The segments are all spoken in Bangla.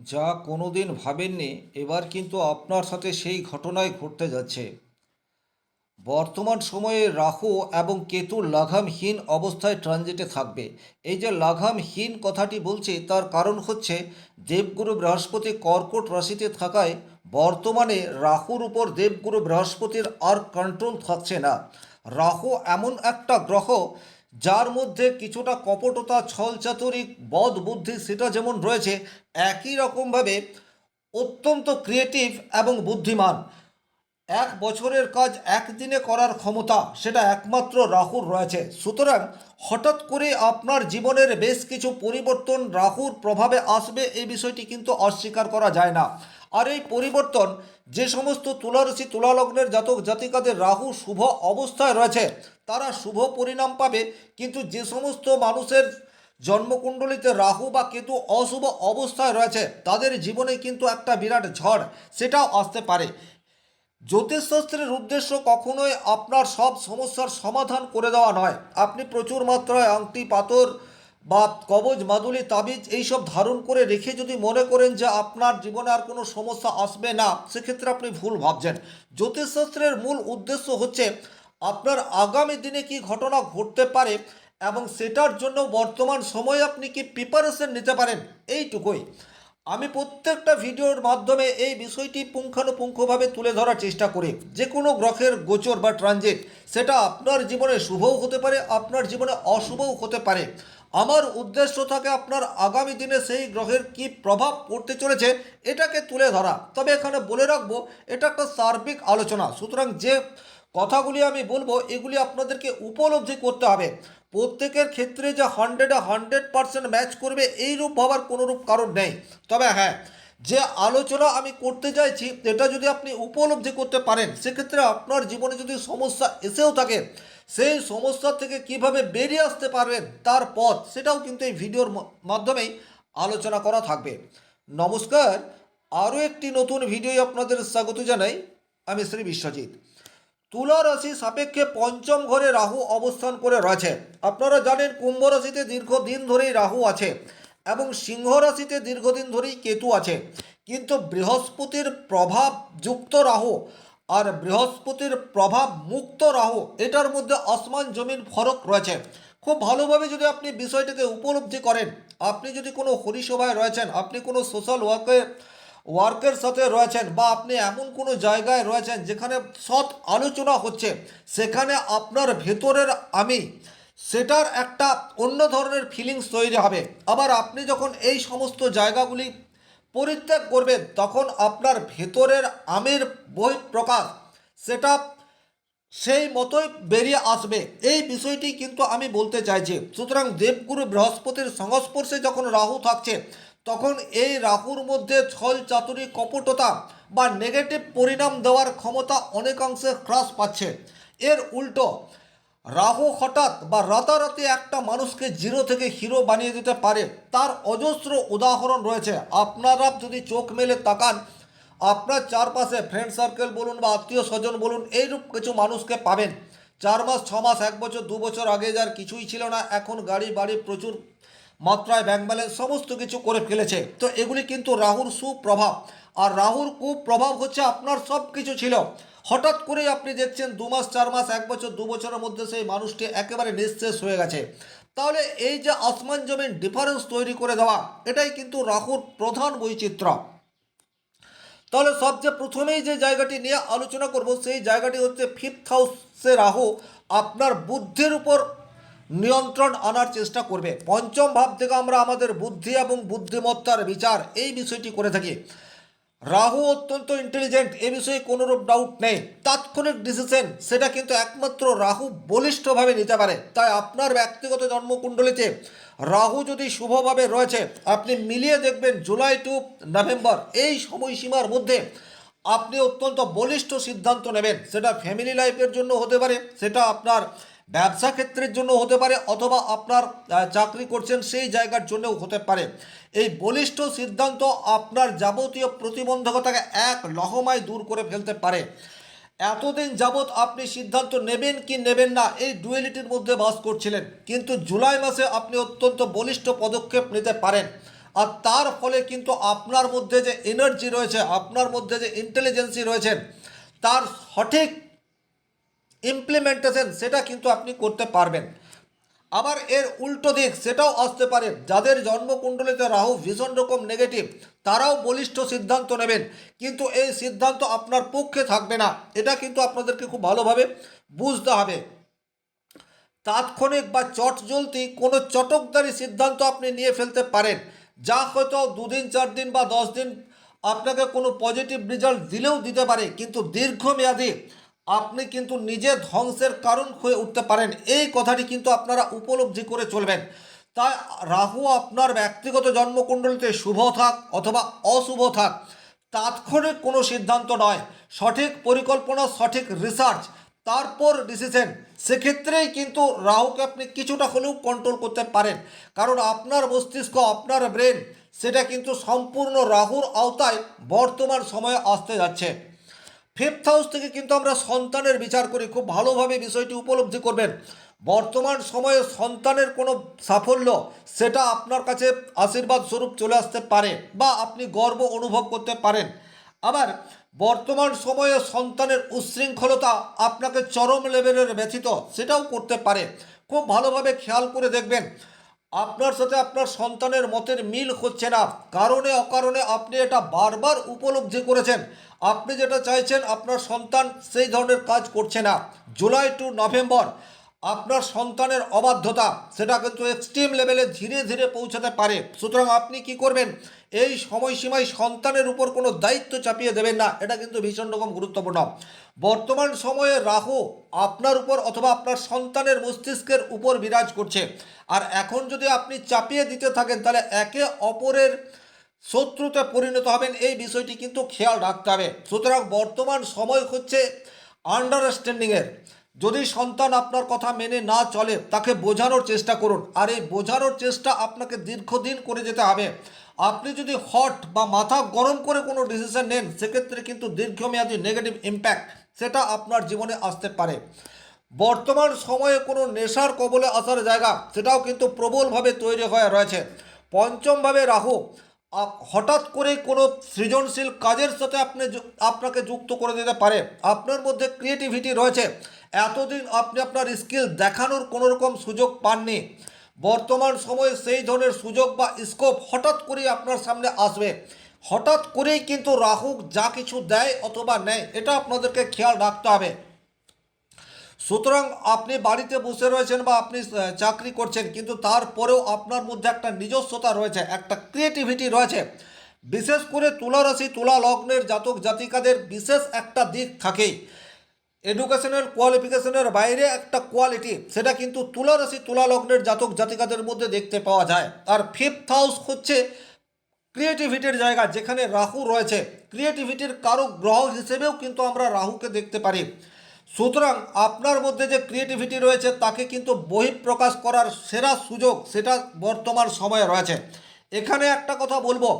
যা কোনোদিন ভাবেননি এবার কিন্তু আপনার সাথে সেই ঘটনাই ঘটতে যাচ্ছে। বর্তমান সময়ে রাহু এবং কেতু লাগামহীন অবস্থায় ট্রানজিটে থাকবে। এই যে লাগামহীন কথাটি বলছি তার কারণ হচ্ছে দেবগুরু বৃহস্পতি কর্কট রাশিতে থাকায় বর্তমানে রাহুর উপর দেবগুরু বৃহস্পতির আর কন্ট্রোল থাকছে না। রাহু এমন একটা গ্রহ যার মধ্যে কিছুটা কপটতা, ছলচাতুরি, বদ বুদ্ধি সেটা যেমন রয়েছে, একই রকমভাবে অত্যন্ত ক্রিয়েটিভ এবং বুদ্ধিমান। এক বছরের কাজ একদিনে করার ক্ষমতা সেটা একমাত্র রাহুর রয়েছে। সুতরাং হঠাৎ করে আপনার জীবনের বেশ কিছু পরিবর্তন রাহুর প্রভাবে আসবে, এই বিষয়টি কিন্তু অস্বীকার করা যায় না। আর এই পরিবর্তন যে সমস্ত তুলারাশি তুলালগ্নের জাতক জাতিকাদের রাহু শুভ অবস্থায় রয়েছে তারা শুভ পরিণাম পাবে, কিন্তু যে সমস্ত মানুষের জন্মকুণ্ডলিতে রাহু বা কেতু অশুভ অবস্থায় রয়েছে তাদের জীবনে কিন্তু একটা বিরাট ঝড় সেটাও আসতে পারে। জ্যোতিষশাস্ত্রের উদ্দেশ্য কখনোই আপনার সব সমস্যার সমাধান করে দেওয়া নয়। আপনি প্রচুর মাত্রায় আংটি পাথর বা কবজ মাদুলি তাবিজ এইসব ধারণ করে রেখে যদি মনে করেন যে আপনার জীবনে আর কোনো সমস্যা আসবে না, সেক্ষেত্রে আপনি ভুল ভাবছেন। জ্যোতিষশাস্ত্রের মূল উদ্দেশ্য হচ্ছে আপনার আগামী দিনে কি ঘটনা ঘটতে পারে এবং সেটার জন্য বর্তমান সময়ে আপনি কি প্রিপারেশন নিতে পারেন, এইটুকুই। আমি প্রত্যেকটা ভিডিওর মাধ্যমে এই বিষয়টি পুঙ্খানুপুঙ্খভাবে তুলে ধরার চেষ্টা করি। যে কোনো গ্রহের গোচর বা ট্রানজিট সেটা আপনার জীবনে শুভও হতে পারে, আপনার জীবনে অশুভও হতে পারে। আমার উদ্দেশ্য থাকে আপনার আগামী দিনে সেই গ্রহের কি প্রভাব পড়তে চলেছে এটাকে তুলে ধরা। তবে এখানে বলে রাখবো এটা একটা সার্বিক আলোচনা, সুতরাং যে কথাগুলি আমি বলবো এগুলি আপনাদেরকে উপলব্ধি করতে হবে। প্রত্যেকের ক্ষেত্রে যে 100% ম্যাচ করবে এইরূপ ভাবার কোনোরূপ কারণ নেই। তবে হ্যাঁ, যে আলোচনা আমি করতে চাইছি এটা যদি আপনি উপলব্ধি করতে পারেন সেক্ষেত্রে আপনার জীবনে যদি সমস্যা এসেও থাকে সেই সমস্যা থেকে কিভাবে বেরিয়ে আসতে পারবেন তার পথ সেটাও কিন্তু এই ভিডিওর মাধ্যমেই আলোচনা করা থাকবে। নমস্কার, আরও একটি নতুন ভিডিও আপনাদের স্বাগত জানাই। আমি শ্রী বিশ্বজিৎ। তুলা রাশি সাপেক্ষে পঞ্চম ঘরে রাহু অবস্থান করে রয়েছে। আপনারা জানেন কুম্ভ রাশিতে দীর্ঘদিন ধরেই রাহু আছে এবং সিংহ রাশিতে দীর্ঘদিন ধরেই কেতু আছে, কিন্তু বৃহস্পতির প্রভাব যুক্ত রাহু আর বৃহস্পতির প্রভাব মুক্ত রাহু এটার মধ্যে আসমান জমিন ফরক রয়েছে। খুব ভালোভাবে যদি আপনি বিষয়টাকে উপলব্ধি করেন, আপনি যদি কোনো হরিসভায় রয়েছেন, আপনি কোনো সোশ্যাল ওয়ার্কের সাথে রয়েছেন, বা আপনি এমন কোনো জায়গায় রয়েছেন যেখানে সৎ আলোচনা হচ্ছে, সেখানে আপনার ভেতরের আমি সেটার একটা অন্য ধরনের ফিলিংস তৈরি হবে। আবার আপনি যখন এই সমস্ত জায়গাগুলি পরিত্যাগ করবেন তখন আপনার ভেতরের আমের বহিঃপ্রকাশ সেটা সেই মতোই বেরিয়ে আসবে। এই বিষয়টি কিন্তু আমি বলতে চাইছি। সুতরাং দেবগুরু বৃহস্পতির সংস্পর্শে যখন রাহু থাকছে তখন এই রাহুর মধ্যে ছল চাতুরি কপটতা বা নেগেটিভ পরিণাম দেওয়ার ক্ষমতা অনেকাংশে হ্রাস পাচ্ছে। এর উল্টো রাহু হঠাৎ বা রাতারাতি একটা মানুষকে জিরো থেকে হিরো বানিয়ে দিতে পারে, তার অজস্র উদাহরণ রয়েছে। আপনারা যদি চোখ মেলে তাকান আপনার চারপাশে ফ্রেন্ড সার্কেল বলুন বা আত্মীয় স্বজন বলুন এইরূপ কিছু মানুষকে পাবেন। 4 মাস 6 মাস 1 বছর 2 বছর আগে যার কিছুই ছিল না এখন গাড়ি বাড়ি প্রচুর মাত্রায় ব্যাংক ব্যালেন্স সমস্ত কিছু করে ফেলেছে। তো এগুলি কিন্তু রাহুর সুপ্রভাব। আর রাহুর কুপ্রভাব হচ্ছে আপনার সব কিছু ছিল হঠাৎ করেই আপনি দেখছেন 2 মাস 4 মাস 1 বছর 2 বছরের মধ্যে সেই মানুষটি একেবারে নিঃশেষ হয়ে গেছে। তাহলে এই যে আসমান জমিন ডিফারেন্স তৈরি করে দেওয়া এটাই কিন্তু রাহুর প্রধান বৈচিত্র্য। তাহলে সবচেয়ে প্রথমেই যে জায়গাটি নিয়ে আলোচনা করব সেই জায়গাটি হচ্ছে ফিফথ হাউসে রাহু আপনার বুদ্ধির উপর নিয়ন্ত্রণ আনার চেষ্টা করবে। পঞ্চম ভাব থেকে আমরা আমাদের বুদ্ধি এবং বুদ্ধিমত্তার বিচার এই বিষয়টি করে থাকি। রাহু অত্যন্ত ইন্টেলিজেন্ট, এ বিষয়ে কোনোরূপ ডাউট নেই। তাৎক্ষণিক ডিসিশন সেটা কিন্তু একমাত্র রাহু বলিষ্ঠভাবে নিতে পারে। তাই আপনার ব্যক্তিগত জন্মকুণ্ডলিতে রাহু যদি শুভভাবে রয়েছে আপনি মিলিয়ে দেখবেন জুলাই টু নভেম্বর এই সময়সীমার মধ্যে আপনি অত্যন্ত বলিষ্ঠ সিদ্ধান্ত নেবেন। সেটা ফ্যামিলি লাইফের জন্য হতে পারে, সেটা আপনার ব্যবসা ক্ষেত্রের জন্য হতে পারে, অথবা আপনার চাকরি করছেন সেই জায়গার জন্যও হতে পারে। এই বলিষ্ঠ সিদ্ধান্ত আপনার যাবতীয় প্রতিবন্ধকতাকে এক লহমায় দূর করে ফেলতে পারে। এতদিন যাবৎ আপনি সিদ্ধান্ত নেবেন কি নেবেন না এই ডুয়েলিটির মধ্যে বাস করছিলেন, কিন্তু জুলাই মাসে আপনি অত্যন্ত বলিষ্ঠ পদক্ষেপ নিতে পারেন। আর তার ফলে কিন্তু আপনার মধ্যে যে এনার্জি রয়েছে, আপনার মধ্যে যে ইন্টেলিজেন্সি রয়েছেন, তার সঠিক ইমপ্লিমেন্টেশন সেটা কিন্তু আপনি করতে পারবেন। আবার এর উল্টো দিক সেটাও আসতে পারে, যাদের জন্মকুণ্ডলিতে রাহু ভীষণ রকম নেগেটিভ, তারাও বলিষ্ঠ সিদ্ধান্ত নেবেন, কিন্তু এই সিদ্ধান্ত আপনার পক্ষে থাকবে না। এটা কিন্তু আপনাদেরকে খুব ভালোভাবে বুঝতে হবে। তাৎক্ষণিক বা চটজলদি কোনো চটকদারি সিদ্ধান্ত আপনি নিয়ে ফেলতে পারেন, যা হয়তো 2 দিন 4 দিন বা 10 দিন আপনাকে কোনো পজিটিভ রেজাল্ট দিলেও দিতে পারে, কিন্তু দীর্ঘমেয়াদী আপনি কিন্তু নিজে ধ্বংসের কারণ হয়ে উঠতে পারেন। এই কথাটি কিন্তু আপনারা উপলব্ধি করে চলবেন। তাই রাহু আপনার ব্যক্তিগত জন্মকুণ্ডলিতে শুভ থাক অথবা অশুভ থাক, তাৎক্ষণিক কোনো সিদ্ধান্ত নয়, সঠিক পরিকল্পনা, সঠিক রিসার্চ, তারপর ডিসিশন, সেক্ষেত্রেই কিন্তু রাহুকে আপনি কিছুটা হলেও কন্ট্রোল করতে পারেন। কারণ আপনার মস্তিষ্ক, আপনার ব্রেন, সেটা কিন্তু সম্পূর্ণ রাহুর আওতায় বর্তমান সময়ে আসতে যাচ্ছে। ফিফথ হাউস থেকে কিন্তু আমরা সন্তানের বিচার করি, খুব ভালোভাবে বিষয়টি উপলব্ধি করবেন। বর্তমান সময়ে সন্তানের কোনো সাফল্য, সেটা আপনার কাছে আশীর্বাদ স্বরূপ চলে আসতে পারে বা আপনি গর্ব অনুভব করতে পারেন। আবার বর্তমান সময়ে সন্তানের উচ্ছৃঙ্খলতা আপনাকে চরম লেভেলের ব্যথিত সেটাও করতে পারে। খুব ভালোভাবে খেয়াল করে দেখবেন, আপনার সাথে আপনার সন্তানের মতের মিল হচ্ছে না, কারণে অকারণে আপনি এটা বারবার উপলব্ধি করেছেন। আপনি যেটা চাইছেন আপনার সন্তান সেই ধরনের কাজ করছে না। জুলাই টু নভেম্বর আপনার সন্তানের অবাধ্যতা সেটা কিন্তু এক্সট্রিম লেভেলে ধীরে ধীরে পৌঁছাতে পারে। সুতরাং আপনি কি করবেন, এই সময়সীমায় সন্তানের উপর কোনো দায়িত্ব চাপিয়ে দেবেন না, এটা কিন্তু ভীষণ রকম গুরুত্বপূর্ণ। বর্তমান সময়ে রাহু আপনার উপর অথবা আপনার সন্তানের মস্তিষ্কের উপর বিরাজ করছে, আর এখন যদি আপনি চাপিয়ে দিতে থাকেন তাহলে একে অপরের শত্রুতে পরিণত হবেন, এই বিষয়টি কিন্তু খেয়াল রাখতে হবে। সুতরাং বর্তমান সময় হচ্ছে আন্ডারস্ট্যান্ডিংয়ের। যদি সন্তান আপনার কথা মেনে না চলে, তাকে বোঝানোর চেষ্টা করুন, আর এই বোঝানোর চেষ্টা আপনাকে দীর্ঘদিন করে যেতে হবে। আপনি যদি হট বা মাথা গরম করে কোনো ডিসিশন নেন, সেক্ষেত্রে কিন্তু দীর্ঘমেয়াদী নেগেটিভ ইম্প্যাক্ট সেটা আপনার জীবনে আসতে পারে। বর্তমান সময়ে কোনো নেশার কবলে আসার জায়গা সেটাও কিন্তু প্রবলভাবে তৈরি হয়ে রয়েছে। পঞ্চমভাবে রাহু হঠাৎ করে কোনো সৃজনশীল কাজের সাথে আপনাকে যুক্ত করে দিতে পারে। আপনার মধ্যে ক্রিয়েটিভিটি রয়েছে, এতদিন আপনি আপনার স্কিল দেখানোর কোনো রকম সুযোগ পাননি, বর্তমান সময়ে সেই ধরনের সুযোগ বা স্কোপ হঠাৎ করেই আপনার সামনে আসবে। হঠাৎ করেই কিন্তু রাহু যা কিছু দেয় অথবা নেয়, এটা আপনাদেরকে খেয়াল রাখতে হবে। সুতরাং আপনি বাড়িতে বসে রয়েছেন বা আপনি চাকরি করছেন, কিন্তু তারপরেও আপনার মধ্যে একটা নিজস্বতা রয়েছে, একটা ক্রিয়েটিভিটি রয়েছে। বিশেষ করে তুলা রাশি তুলা লগ্নের জাতক জাতিকাদের বিশেষ একটা দিক থাকেই, এডুকেশনাল কোয়ালিফিকেশনের বাইরে একটা কোয়ালিটি, সেটা কিন্তু তুলা রাশি তুলা লগ্নের জাতক জাতিকাদের মধ্যে দেখতে পাওয়া যায়। আর ফিফথ হাউস হচ্ছে ক্রিয়েটিভিটির জায়গা, যেখানে রাহু রয়েছে, ক্রিয়েটিভিটির কারক গ্রহ হিসেবেও কিন্তু আমরা রাহুকে দেখতে পারি। সুতরাং আপনার মধ্যে যে ক্রিয়েটিভিটি রয়েছে তাকে কিন্তু বহিঃপ্রকাশ করার সেরা সুযোগ সেটা বর্তমান সময়ে রয়েছে। এখানে একটা কথা বলবো,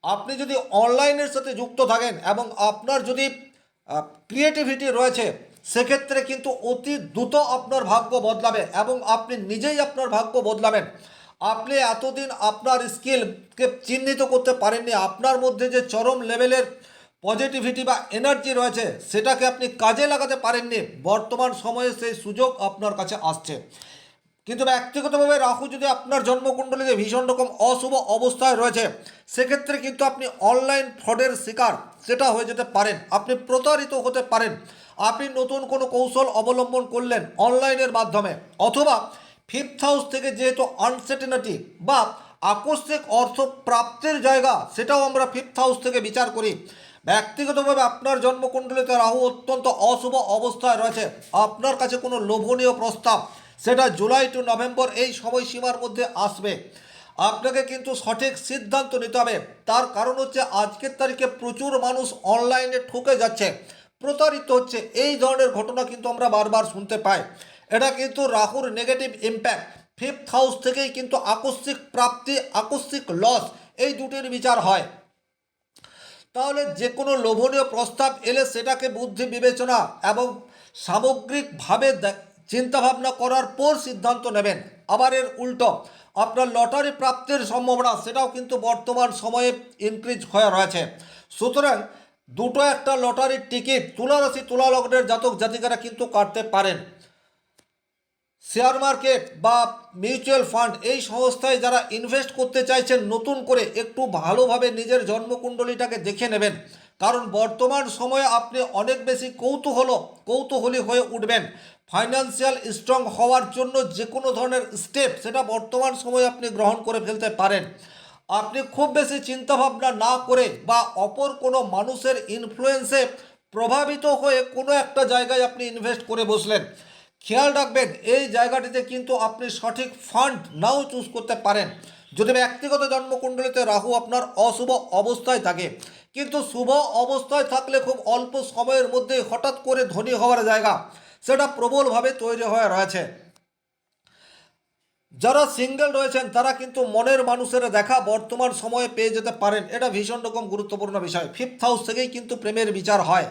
আপনি যদি অনলাইনের সাথে যুক্ত থাকেন এবং আপনার যদি ক্রিয়েটিভিটি রয়েছে, সেক্ষেত্রে কিন্তু অতি দ্রুত আপনার ভাগ্য বদলাবে এবং আপনি নিজেই আপনার ভাগ্য বদলাবেন। আপনি এতদিন আপনার স্কিলকে চিহ্নিত করতে পারেননি, আপনার মধ্যে যে চরম লেভেলের পজিটিভিটি বা এনার্জি রয়েছে সেটাকে আপনি কাজে লাগাতে পারেননি। বর্তমান সময়ে সেই সুযোগ আপনার কাছে আসছে। কিন্তু ব্যক্তিগতভাবে রাহু যদি আপনার জন্মকুণ্ডলীতে ভীষণ রকম অশুভ অবস্থায় রয়েছে, সেক্ষেত্রে কিন্তু আপনি অনলাইন ফ্রডের শিকার সেটা হয়ে যেতে পারেন, আপনি প্রতারিত হতে পারেন। আপনি নতুন কোনো কৌশল অবলম্বন করলেন অনলাইনের মাধ্যমে, অথবা ফিফথ হাউস থেকে যেহেতু আনসার্টেনিটি বা আকস্মিক অর্থ প্রাপ্তির জায়গা, সেটাও আমরা ফিফথ হাউস থেকে বিচার করি। ব্যক্তিগতভাবে আপনার জন্মকুণ্ডলিতে রাহু অত্যন্ত অশুভ অবস্থায় রয়েছে, আপনার কাছে কোনো লোভনীয় প্রস্তাব সেটা জুলাই টু নভেম্বর এই সময়সীমার মধ্যে আসবে। আপনাকে কিন্তু সঠিক সিদ্ধান্ত নিতে হবে, তার কারণ হচ্ছে আজকের তারিখে প্রচুর মানুষ অনলাইনে ঠকে যাচ্ছে, প্রতারিত হচ্ছে, এই ধরনের ঘটনা কিন্তু আমরা বারবার শুনতে পাই। এটা কিন্তু রাহুর নেগেটিভ ইম্প্যাক্ট। ফিফথ হাউস থেকেই কিন্তু আকস্মিক প্রাপ্তি, আকস্মিক লস, এই দুটির বিচার হয়। তাহলে যে কোনো লোভনীয় প্রস্তাব এলে সেটাকে বুদ্ধি বিবেচনা এবং সামগ্রিকভাবে চিন্তাভাবনা করার পর সিদ্ধান্ত নেবেন। আবার এর উল্টো, আপনার লটারি প্রাপ্তির সম্ভাবনা সেটাও কিন্তু বর্তমান সময়ে ইনক্রিজ হয়ে রয়েছে। সুতরাং দুটো একটা লটারির টিকিট তুলা রাশি তুলা লগ্নের জাতক জাতিকারা কিন্তু কাটতে পারেন। শেয়ার মার্কেট বা মিউচুয়াল ফান্ড এই সংস্থায় যারা ইনভেস্ট করতে চাইছেন নতুন করে একটু ভালোভাবে নিজের জন্মকুণ্ডলীটাকে দেখে নেবেন, কারণ বর্তমান সময়ে আপনি অনেক বেশি কৌতূহলী হয়ে উঠবেন। ফাইন্যান্সিয়াল স্ট্রং হওয়ার জন্য যে কোনো ধরনের স্টেপ সেটা বর্তমান সময়ে আপনি গ্রহণ করে ফেলতে পারেন। আপনি খুব বেশি চিন্তাভাবনা না করে বা অপর কোনো মানুষের ইনফ্লুয়েন্সে প্রভাবিত হয়ে কোনো একটা জায়গায় আপনি ইনভেস্ট করে বসলেন, খেয়াল রাখবেন এই জায়গাটিতে কিন্তু আপনি সঠিক ফান্ড নাও চুজ করতে পারেন। যদি ব্যক্তিগত জন্মকুণ্ডলিতে রাহু আপনার অশুভ অবস্থায় থাকে, কিন্তু শুভ অবস্থায় থাকলে খুব অল্প সময়ের মধ্যে হঠাৎ করে ধনী হওয়ার জায়গা সেটা প্রবলভাবে তৈরি হয়ে রয়েছে। যারা সিঙ্গেল রয়েছেন তারা কিন্তু মনের মানুষের দেখা বর্তমান সময়ে পেয়ে যেতে পারেন, এটা ভীষণ রকম গুরুত্বপূর্ণ বিষয়। 5th হাউস থেকেই কিন্তু প্রেমের বিচার হয়।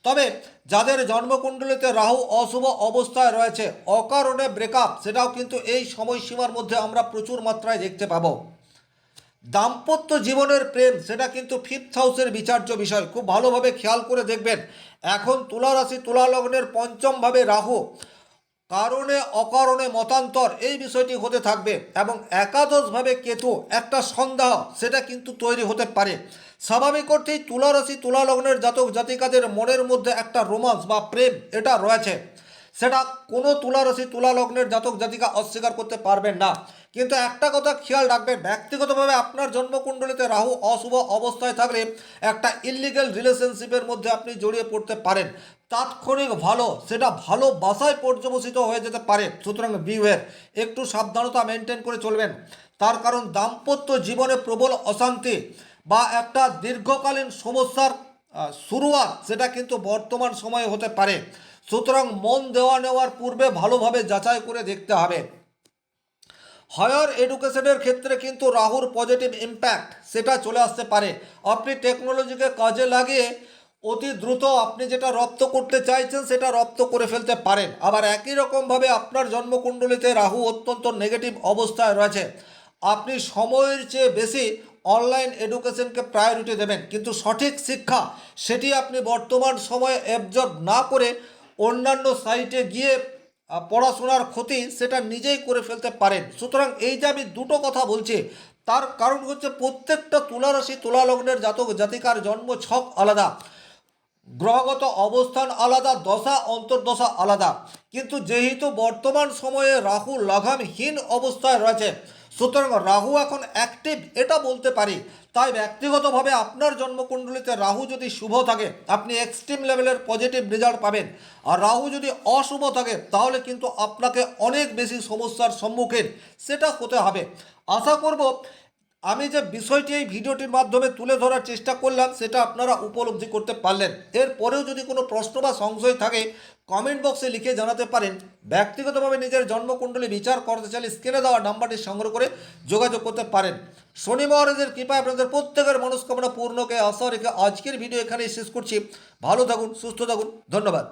তবে যাদের জন্মকুণ্ডলিতে রাহু অশুভ অবস্থায় রয়েছে, অকারণে ব্রেকআপ সেটাও কিন্তু এই সময়সীমার মধ্যে আমরা প্রচুর মাত্রায় দেখতে পাবো। দাম্পত্য জীবনের প্রেম সেটা কিন্তু 5th হাউসের বিচার্য বিষয়, খুব ভালোভাবে খেয়াল করে দেখবেন। এখন তুলা রাশি তুলা লগ্নের পঞ্চমভাবে রাহু, কারণে অকারণে মতান্তর এই বিষয়টি হতে থাকবে, এবং একাদশভাবে কেতু একটা সন্দেহ সেটা কিন্তু তৈরি হতে পারে। স্বাভাবিক অর্থেই তুলা রাশি তুলা লগ্নের জাতক জাতিকাদের মনের মধ্যে একটা রোমান্স বা প্রেম এটা রয়েছে, সেটা কোনো তুলা রাশি তুলা লগ্নের জাতক জাতিকা অস্বীকার করতে পারবেন না। কিন্তু একটা কথা খেয়াল রাখবেন, ব্যক্তিগতভাবে আপনার জন্মকুণ্ডলিতে রাহু অশুভ অবস্থায় থাকলে একটা ইললিগ্যাল রিলেশনশিপের মধ্যে আপনি জড়িয়ে পড়তে পারেন। তাৎক্ষণিক সেটা ভালোবাসায় পর্যবসিত হয়ে যেতে পারে। সুতরাং বিওয়্যার, একটু সাবধানতা মেনটেন করে চলবেন। তার কারণ দাম্পত্য জীবনে প্রবল অশান্তি বা একটা দীর্ঘকালীন সমস্যার শুরুয়াত সেটা কিন্তু বর্তমান সময়ে হতে পারে। সুতরাং মন দেওয়া নেওয়ার পূর্বে ভালোভাবে যাচাই করে দেখতে হবে। হায়ার এডুকেশনের ক্ষেত্রে কিন্তু রাহুর পজিটিভ ইম্প্যাক্ট সেটা চলে আসতে পারে। আপনি টেকনোলজিকে কাজে লাগিয়ে অতি দ্রুত আপনি যেটা রপ্ত করতে চাইছেন সেটা রপ্ত করে ফেলতে পারেন। আবার একই রকমভাবে আপনার জন্মকুণ্ডলিতে রাহু অত্যন্ত নেগেটিভ অবস্থায় রয়েছে, আপনি সময়ের চেয়ে বেশি অনলাইন এডুকেশনকে প্রায়োরিটি দেবেন, কিন্তু সঠিক শিক্ষা সেটি আপনি বর্তমান সময়ে অ্যাবজর্ব না করে অন্যান্য সাইটে গিয়ে পড়াশোনার ক্ষতি সেটা নিজেই করে ফেলতে পারেন। সুতরাং এই যে আমি দুটো কথা বলছি তার কারণ হচ্ছে প্রত্যেকটা তুলা রাশি তুলা লগ্নের জাতক জাতিকার জন্ম ছক আলাদা, গ্রহগত অবস্থান আলাদা, দশা অন্তর্দশা আলাদা। কিন্তু যেহেতু বর্তমান সময়ে রাহু লাগামহীন অবস্থায় রয়েছে, সুতরাং রাহু এখন অ্যাক্টিভ এটা বলতে পারি। তাই ব্যক্তিগতভাবে আপনার জন্মকুণ্ডলিতে রাহু যদি শুভ থাকে আপনি এক্সট্রিম লেভেলের পজিটিভ রেজাল্ট পাবেন, আর রাহু যদি অশুভ থাকে তাহলে কিন্তু আপনাকে অনেক বেশি সমস্যার সম্মুখীন সেটা হতে হবে। আশা করব আমি যে বিষয়টি এই ভিডিওটির মাধ্যমে তুলে ধরার চেষ্টা করলাম সেটা আপনারা উপলব্ধি করতে পারলেন। এরপরেও যদি কোনো প্রশ্ন বা সংশয় থাকে কমেন্ট বক্সে লিখে জানাতে পারেন। ব্যক্তিগতভাবে নিজের জন্মকুণ্ডলী বিচার করতে চাইলে স্ক্রিনে দেওয়া নাম্বারটি সংগ্রহ করে যোগাযোগ করতে পারেন। শনি মহারাজের কৃপায় আপনাদের প্রত্যেকের মনস্কামনা পূর্ণকে আশা রেখে আজকের ভিডিও এখানেই শেষ করছি। ভালো থাকুন, সুস্থ থাকুন, ধন্যবাদ।